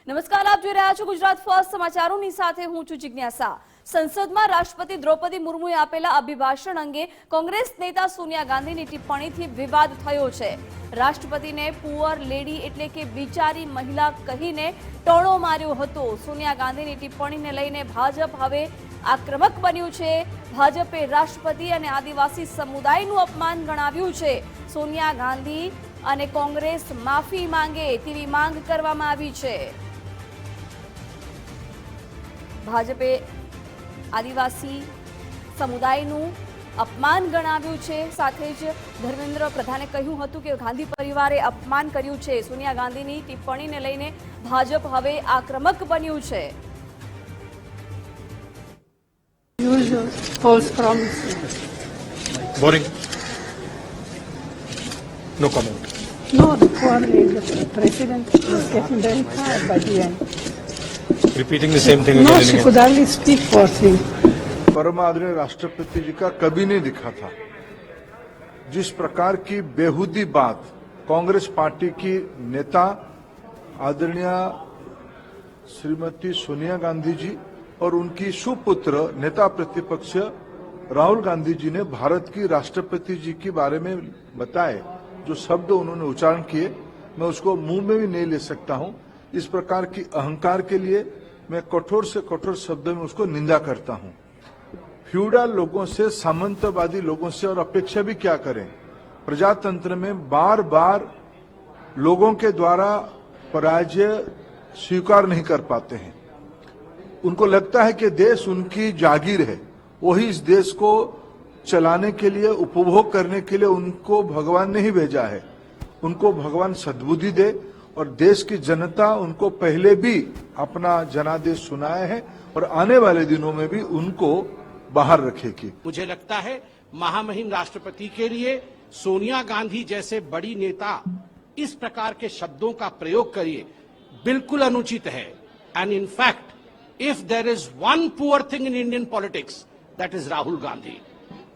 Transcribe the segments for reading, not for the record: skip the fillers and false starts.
નમસ્કાર, આપ જોઈ રહ્યા છો ગુજરાત ફર્સ્ટ સમાચારોની સાથે હું છું જિજ્ઞાસા। સંસદમાં રાષ્ટ્રપતિ દ્રૌપદી મુર્મુએ આપેલા અભિભાષણ અંગે કોંગ્રેસ નેતા સોનિયા ગાંધીની ટિપ્પણીથી વિવાદ થયો છે। રાષ્ટ્રપતિને પુઅર લેડી એટલે કે બિચારી મહિલા કહીને ટોણો માર્યો હતો। સોનિયા ગાંધીની ટિપ્પણીને લઈને ભાજપ હવે આક્રમક બન્યું છે। ભાજપે રાષ્ટ્રપતિ અને આદિવાસી સમુદાયનું અપમાન ગણાવ્યું છે। સોનિયા ગાંધી અને કોંગ્રેસ માફી માંગે તેવી માંગ કરવામાં આવી છે। ભાજપે આદિવાસી સમુદાયનું અપમાન ગણાવ્યું છે। સાથે જ ધર્મેન્દ્ર પ્રધાને કહ્યું હતું કે ગાંધી પરિવારે અપમાન કર્યું છે। સોનિયા ગાંધીની ટિપ્પણીને લઈને ભાજપ હવે આક્રમક બન્યું છે। Usual false promises. Boring. No comment. No, the poor lady, the president was getting very tired by the end. Repeating the same thing No, again and she again. could hardly speak for thing. परम आदरणीय राष्ट्रपति जी का कभी नहीं दिखा था। जिस प्रकार की बेहूदी बात कांग्रेस पार्टी की नेता आदरणीय श्रीमती सोनिया गांधी जी और उनकी सुपुत्र नेता प्रतिपक्ष राहुल गांधी जी ने भारत की राष्ट्रपति जी के बारे में बताए, जो शब्द उन्होंने उच्चारण किए, मैं उसको मुंह में भी नहीं ले सकता हूं। इस प्रकार की अहंकार के लिए मैं कठोर से कठोर शब्दों में उसको निंदा करता हूं। फ्यूडल लोगों से, सामंतवादी लोगों से और अपेक्षा भी क्या करें। प्रजातंत्र में बार बार लोगों के द्वारा पराजय स्वीकार नहीं कर पाते हैं। उनको लगता है कि देश उनकी जागीर है, वही इस देश को चलाने के लिए, उपभोग करने के लिए उनको भगवान ने ही भेजा है। उनको भगवान सद्बुद्धि दे और देश की जनता उनको पहले भी अपना जनादेश सुनाया है और आने वाले दिनों में भी उनको बाहर रखेगी। मुझे लगता है महामहिम राष्ट्रपति के लिए सोनिया गांधी जैसे बड़ी नेता इस प्रकार के शब्दों का प्रयोग करिए बिल्कुल अनुचित है। And in fact if there is one poor thing in Indian politics that is Rahul Gandhi.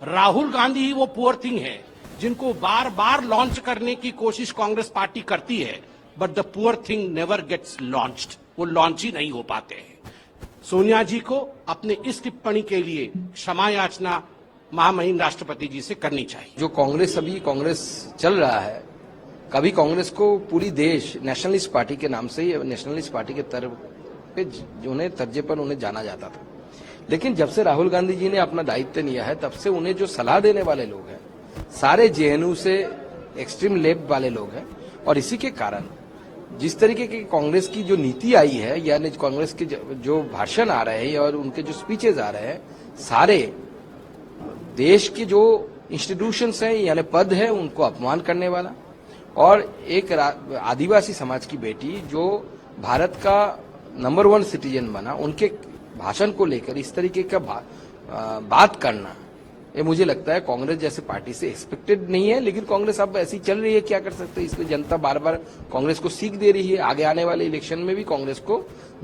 Rahul Gandhi ही वो पुअर थिंग है जिनको बार बार लॉन्च करने की कोशिश कांग्रेस पार्टी करती है, but the poor thing never gets launched. वो लॉन्च ही नहीं हो पाते हैं। सोनिया जी को अपने इस टिप्पणी के लिए क्षमा याचना महामहिम राष्ट्रपति जी से करनी चाहिए। जो कांग्रेस अभी कांग्रेस चल रहा है, कभी कांग्रेस को पूरी देश नेशनलिस्ट पार्टी के नाम से ही नेशनलिस्ट पार्टी के तरफ पे उन्हें तर्जे पर उन्हें जाना जाता था। लेकिन जब से राहुल गांधी जी ने अपना दायित्व लिया है, तब से उन्हें जो सलाह देने वाले लोग हैं सारे जेएनयू से एक्सट्रीम लेफ्ट वाले लोग हैं। और इसी के कारण जिस तरीके की कांग्रेस की जो नीति आई है, यानी कांग्रेस के जो भाषण आ रहे हैं और उनके जो स्पीचेस आ रहे हैं, सारे देश के जो इंस्टीट्यूशंस हैं यानी पद है उनको अपमान करने वाला। और एक आदिवासी समाज की बेटी जो भारत का नंबर 1 सिटीजन बना, उनके भाषण को लेकर इस तरीके का बात करना, ये मुझे लगता है कांग्रेस जैसे पार्टी से एक्सपेक्टेड नहीं है। लेकिन कांग्रेस अब ऐसी चल रही है, क्या कर सकते हैं। इसलिए जनता बार बार कांग्रेस को सीख दे रही है। आगे आने वाले इलेक्शन में भी कांग्रेस को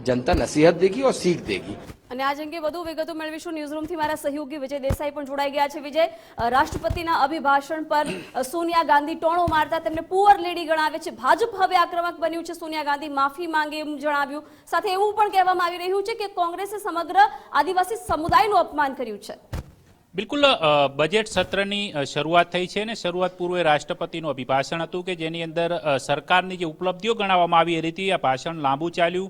जनता नसीहत देगी और सीख देगी। અને આજ અંગે વધુ વિગતો મેળવીશું। ન્યૂઝરૂમથી મારા સહયોગી વિજય દેસાઈ પણ જોડાઈ ગયા છે। વિજય, રાષ્ટ્રપતિના અભિભાષણ પર સોનિયા ગાંધી ટોણો મારતા તેમને પુઅર લેડી ગણાવે છે। ભાજપ હવે આક્રમક બન્યું છે। સોનિયા ગાંધી માફી માંગે એમ જણાવ્યું। સાથે એવું પણ કહેવામાં આવી રહ્યું છે કે કોંગ્રેસે સમગ્ર આદિવાસી સમુદાયનું અપમાન કર્યું છે। બિલકુલ, બજેટ સત્રની શરૂઆત થઈ છે અને શરૂઆત પૂર્વે રાષ્ટ્રપતિનું અભિભાષણ હતું કે જેની અંદર સરકારની જે ઉપલબ્ધિઓ ગણાવવામાં આવી હતી આ ભાષણ લાંબુ ચાલ્યું।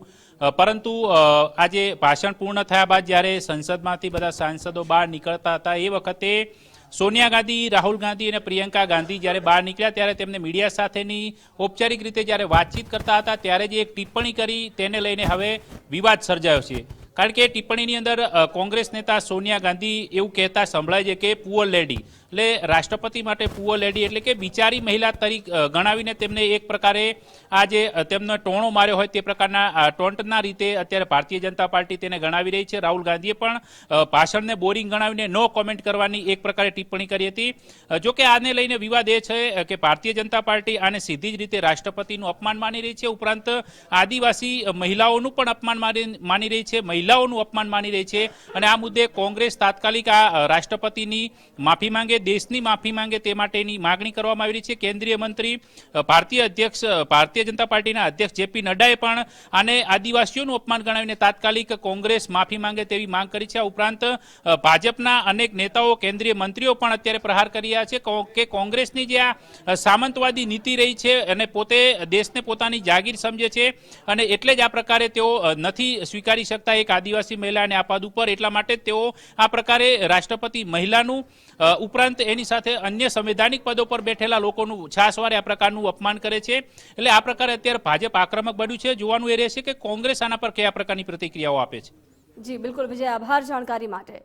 પરંતુ આજે ભાષણ પૂર્ણ થયા બાદ જ્યારે સંસદમાંથી બધા સાંસદો બહાર નીકળતા હતા એ વખતે સોનિયા ગાંધી, રાહુલ ગાંધી અને પ્રિયંકા ગાંધી જ્યારે બહાર નીકળ્યા ત્યારે તેમને મીડિયા સાથેની ઔપચારિક રીતે જ્યારે વાતચીત કરતા હતા ત્યારે જે એક ટિપ્પણી કરી તેને લઈને હવે વિવાદ સર્જાયો છે। કારણ કે ટિપ્પણીની અંદર કોંગ્રેસ નેતા સોનિયા ગાંધી એવું કહેતા સંભળાય છે કે પુઅર લેડી એટલે રાષ્ટ્રપતિ માટે પુઅર લેડી એટલે કે બિચારી મહિલા તરીકે ગણાવીને તેમને એક પ્રકારે આ જે તેમનો ટોણો માર્યો હોય તે પ્રકારના ટોન્ટના રીતે અત્યારે ભારતીય જનતા પાર્ટી તેને ગણાવી રહી છે। રાહુલ ગાંધીએ પણ ભાષણને બોરિંગ ગણાવીને નો કોમેન્ટ કરવાની એક પ્રકારે ટિપ્પણી કરી હતી। જો કે આને લઈને વિવાદ એ છે કે ભારતીય જનતા પાર્ટી આને સીધી જ રીતે રાષ્ટ્રપતિનું અપમાન માની રહી છે, ઉપરાંત આદિવાસી મહિલાઓનું પણ અપમાન માની રહી છે, મહિલાઓનું અપમાન માની રહી છે। અને આ મુદ્દે કોંગ્રેસ તાત્કાલિક આ રાષ્ટ્રપતિની માફી માંગે દેશની માફી માંગે તે માટેની માગણી કરવામાં આવી રહી છે. કેન્દ્રીય મંત્રી ભારતીય જનતા પાર્ટીના અધ્યક્ષ જેપી નડ્ડાએ પણ આને આદિવાસીઓનું અપમાન ગણાવીને તાત્કાલિક કોંગ્રેસ માફી માંગે તેવી માંગ કરી છે. આ ઉપરાંત ભાજપના અનેક નેતાઓ, કેન્દ્રીય મંત્રીઓ પણ અત્યારે પ્રહાર કરી રહ્યા છે કે કોંગ્રેસની જે આ સામંતવાદી નીતિ રહી છે અને પોતે દેશને પોતાની જાગીર સમજે છે અને એટલે જ આ પ્રકારે તેઓ નથી સ્વીકારી શકતા એક આદિવાસી મહિલાને આ પદ ઉપર. એટલા માટે તેઓ આ પ્રકારે રાષ્ટ્રપતિ મહિલાનું ઉપરાંત એની સાથે અન્ય સંવૈધાનિક પદો પર બેઠેલા લોકોનું છાસવારે આ પ્રકારનું અપમાન કરે છે. એટલે આ પ્રકારે અત્યારે ભાજપ આક્રમક બન્યું છે. જોવાનું એ રહેશે કે કોંગ્રેસ આના પર કયા પ્રકારની પ્રતિક્રિયાઓ આપે છે. જી બિલકુલ વિજય, આભાર જાણકારી માટે.